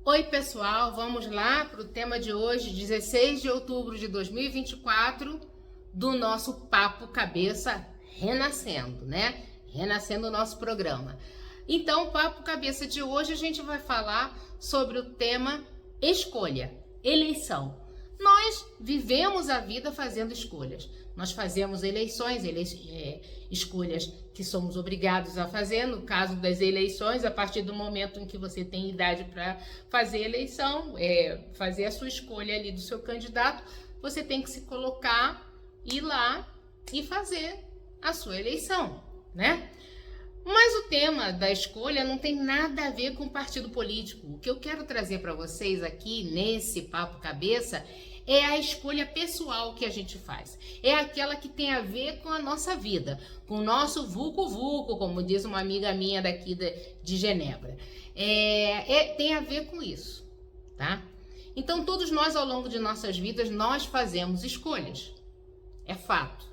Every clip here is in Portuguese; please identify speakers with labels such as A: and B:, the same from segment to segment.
A: Oi, pessoal, vamos lá para o tema de hoje, 16 de outubro de 2024, do nosso Papo Cabeça Renascendo, né? Renascendo o nosso programa. Então, o Papo Cabeça de hoje a gente vai falar sobre o tema escolha, eleição. Nós vivemos a vida fazendo escolhas. Nós fazemos escolhas que somos obrigados a fazer. No caso das eleições, a partir do momento em que você tem idade para fazer eleição, fazer a sua escolha ali do seu candidato, você tem que se colocar, ir lá e fazer a sua eleição, né? Mas o tema da escolha não tem nada a ver com partido político. O que eu quero trazer para vocês aqui nesse Papo Cabeça é a escolha pessoal que a gente faz. É aquela que tem a ver com a nossa vida, com o nosso vucu-vucu, como diz uma amiga minha daqui de Genebra. Tem a ver com isso, tá? Então, todos nós, ao longo de nossas vidas, nós fazemos escolhas. É fato.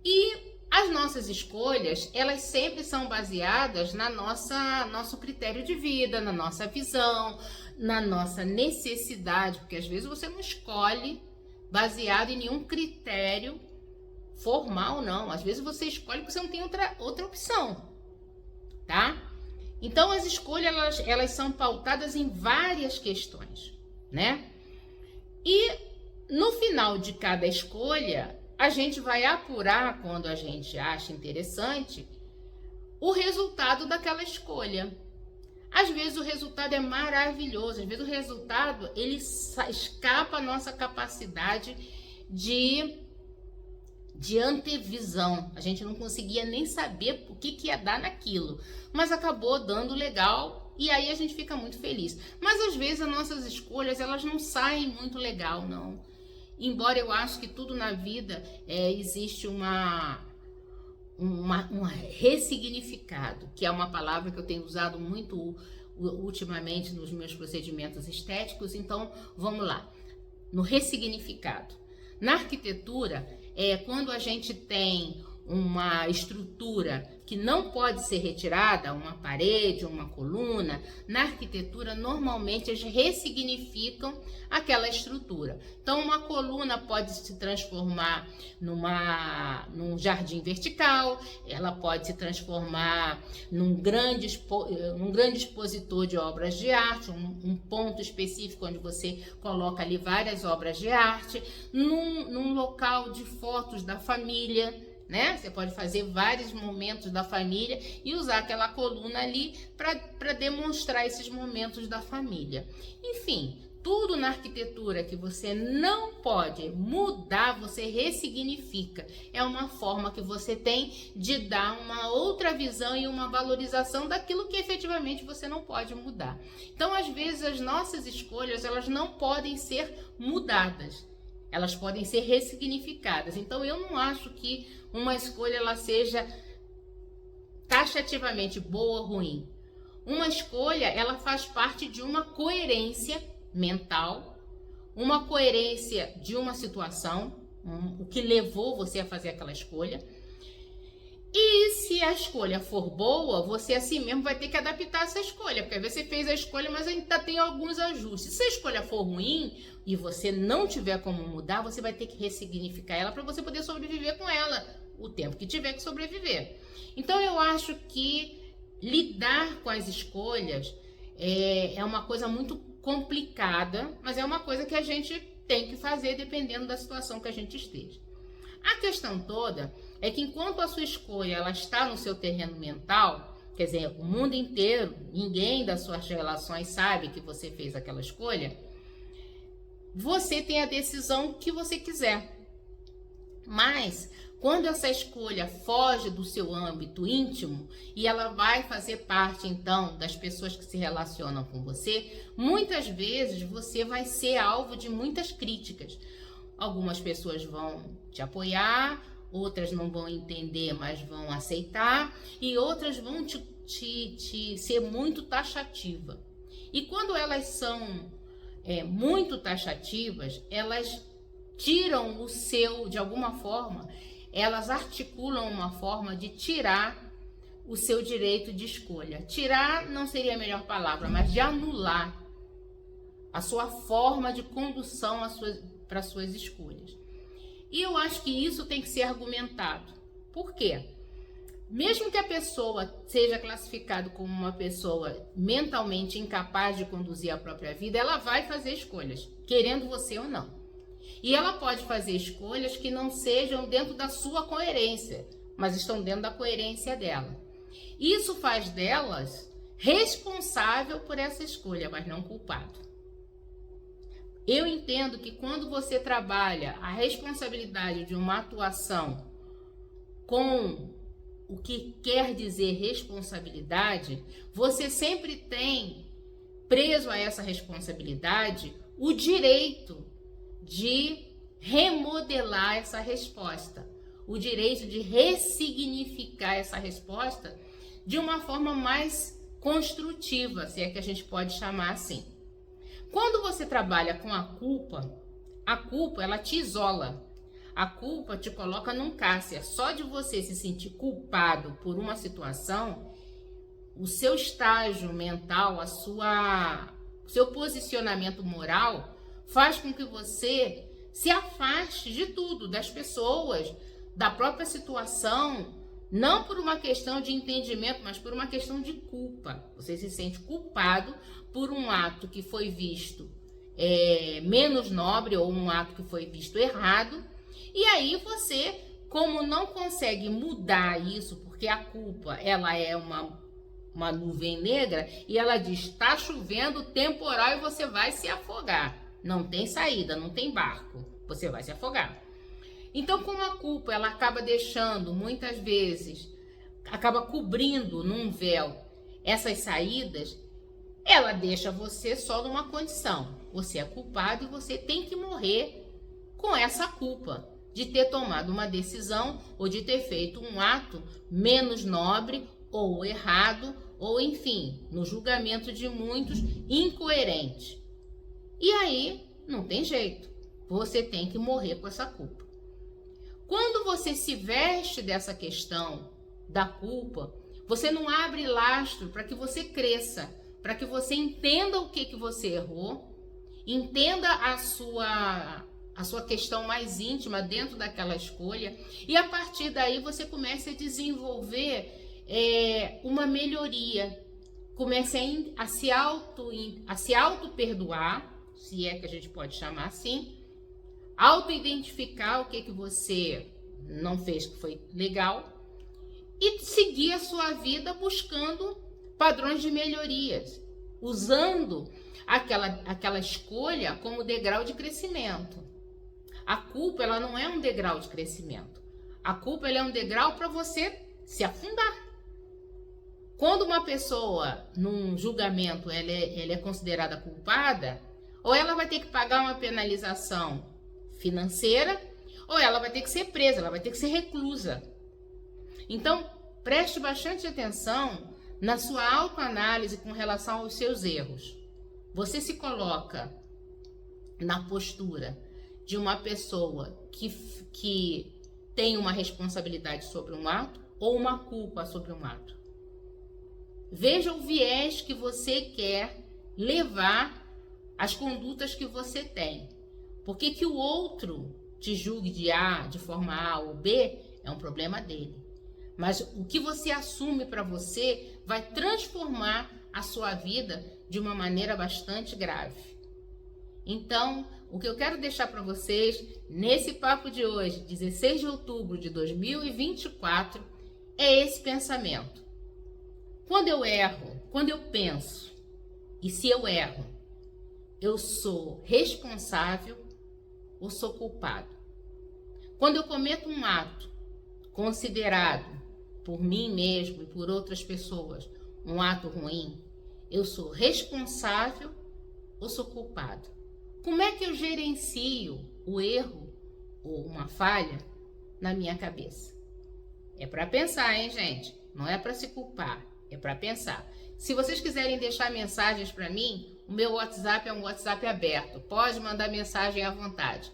A: E as nossas escolhas, elas sempre são baseadas na nosso critério de vida, na nossa visão, na nossa necessidade, porque às vezes você não escolhe baseado em nenhum critério formal, não. Às vezes você escolhe porque você não tem outra opção, tá? Então as escolhas, elas são pautadas em várias questões, né? E no final de cada escolha, a gente vai apurar, quando a gente acha interessante, o resultado daquela escolha. Às vezes o resultado é maravilhoso, às vezes o resultado ele escapa a nossa capacidade de antevisão. A gente não conseguia nem saber o que ia dar naquilo, mas acabou dando legal e aí a gente fica muito feliz. Mas às vezes as nossas escolhas elas não saem muito legal, não. Embora eu acho que tudo na vida existe um ressignificado, que é uma palavra que eu tenho usado muito ultimamente nos meus procedimentos estéticos. Então, vamos lá. No ressignificado. Na arquitetura, quando a gente tem uma estrutura que não pode ser retirada, uma parede, uma coluna, na arquitetura normalmente eles ressignificam aquela estrutura. Então uma coluna pode se transformar num jardim vertical, ela pode se transformar num grande expositor de obras de arte, um ponto específico onde você coloca ali várias obras de arte, num local de fotos da família, né? Você pode fazer vários momentos da família e usar aquela coluna ali para demonstrar esses momentos da família. Enfim, tudo na arquitetura que você não pode mudar, você ressignifica. É uma forma que você tem de dar uma outra visão e uma valorização daquilo que efetivamente você não pode mudar. Então, às vezes, as nossas escolhas, elas não podem ser mudadas. Elas podem ser ressignificadas. Então, eu não acho que uma escolha ela seja taxativamente boa ou ruim. Uma escolha, ela faz parte de uma coerência mental, uma coerência de uma situação, o que levou você a fazer aquela escolha. E se a escolha for boa, você assim mesmo vai ter que adaptar essa escolha, porque às vezes você fez a escolha, mas ainda tem alguns ajustes. Se a escolha for ruim e você não tiver como mudar, você vai ter que ressignificar ela para você poder sobreviver com ela o tempo que tiver que sobreviver. Então eu acho que lidar com as escolhas é uma coisa muito complicada, mas é uma coisa que a gente tem que fazer dependendo da situação que a gente esteja. A questão toda é que enquanto a sua escolha ela está no seu terreno mental, quer dizer, o mundo inteiro, ninguém das suas relações sabe que você fez aquela escolha, você tem a decisão que você quiser. Mas quando essa escolha foge do seu âmbito íntimo e ela vai fazer parte, então, das pessoas que se relacionam com você, muitas vezes você vai ser alvo de muitas críticas. Algumas pessoas vão te apoiar, outras não vão entender, mas vão aceitar, e outras vão te ser muito taxativa. E quando elas são muito taxativas, elas tiram o seu, de alguma forma, elas articulam uma forma de tirar o seu direito de escolha. Tirar não seria a melhor palavra, mas de anular a sua forma de condução para as suas escolhas. E eu acho que isso tem que ser argumentado. Por quê? Mesmo que a pessoa seja classificada como uma pessoa mentalmente incapaz de conduzir a própria vida, ela vai fazer escolhas, querendo você ou não. E ela pode fazer escolhas que não sejam dentro da sua coerência, mas estão dentro da coerência dela. Isso faz delas responsável por essa escolha, mas não culpado. Eu entendo que quando você trabalha a responsabilidade de uma atuação com o que quer dizer responsabilidade, você sempre tem preso a essa responsabilidade o direito de remodelar essa resposta, o direito de ressignificar essa resposta de uma forma mais construtiva, se é que a gente pode chamar assim. Quando você trabalha com a culpa ela te isola. A culpa te coloca num cárcere. Só de você se sentir culpado por uma situação, o seu estágio mental, o seu posicionamento moral faz com que você se afaste de tudo, das pessoas, da própria situação, não por uma questão de entendimento, mas por uma questão de culpa. Você se sente culpado por um ato que foi visto menos nobre ou um ato que foi visto errado. E aí você, como não consegue mudar isso, porque a culpa ela é uma nuvem negra e ela diz, está chovendo, temporal e você vai se afogar. Não tem saída, não tem barco, você vai se afogar. Então, como a culpa ela acaba deixando, muitas vezes, acaba cobrindo num véu essas saídas, ela deixa você só numa condição. Você é culpado e você tem que morrer com essa culpa de ter tomado uma decisão ou de ter feito um ato menos nobre ou errado, ou enfim, no julgamento de muitos, incoerente. E aí, não tem jeito. Você tem que morrer com essa culpa. Quando você se veste dessa questão da culpa, você não abre lastro para que você cresça, para que você entenda o que você errou, entenda a sua questão mais íntima dentro daquela escolha, e a partir daí você começa a desenvolver uma melhoria, comece a se auto-perdoar, se é que a gente pode chamar assim, auto-identificar o que você não fez que foi legal e seguir a sua vida buscando padrões de melhorias, usando aquela escolha como degrau de crescimento. A culpa ela não é um degrau de crescimento. A culpa ela é um degrau para você se afundar. Quando uma pessoa, num julgamento, ela é considerada culpada, ou ela vai ter que pagar uma penalização financeira, ou ela vai ter que ser presa, ela vai ter que ser reclusa. Então, preste bastante atenção na sua autoanálise com relação aos seus erros. Você se coloca na postura de uma pessoa que tem uma responsabilidade sobre um ato ou uma culpa sobre um ato. Veja o viés que você quer levar as condutas que você tem. Porque que o outro te julgue de forma A ou B é um problema dele. Mas o que você assume para você vai transformar a sua vida de uma maneira bastante grave. Então, o que eu quero deixar para vocês nesse papo de hoje, 16 de outubro de 2024, é esse pensamento. Quando eu erro, quando eu penso, e se eu erro, eu sou responsável ou sou culpado? Quando eu cometo um ato considerado por mim mesmo e por outras pessoas um ato ruim, eu sou responsável ou sou culpado? Como é que eu gerencio o erro ou uma falha na minha cabeça? É para pensar, hein, gente? Não é para se culpar, é para pensar. Se vocês quiserem deixar mensagens para mim, o meu WhatsApp é um WhatsApp aberto. Pode mandar mensagem à vontade.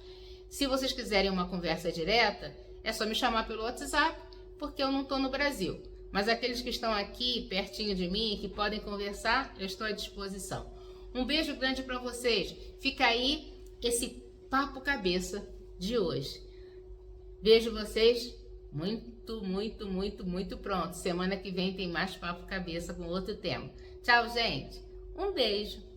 A: Se vocês quiserem uma conversa direta, é só me chamar pelo WhatsApp, porque eu não estou no Brasil. Mas aqueles que estão aqui, pertinho de mim, que podem conversar, eu estou à disposição. Um beijo grande para vocês. Fica aí esse papo cabeça de hoje. Vejo vocês muito pronto. Semana que vem tem mais papo cabeça com outro tema. Tchau, gente. Um beijo.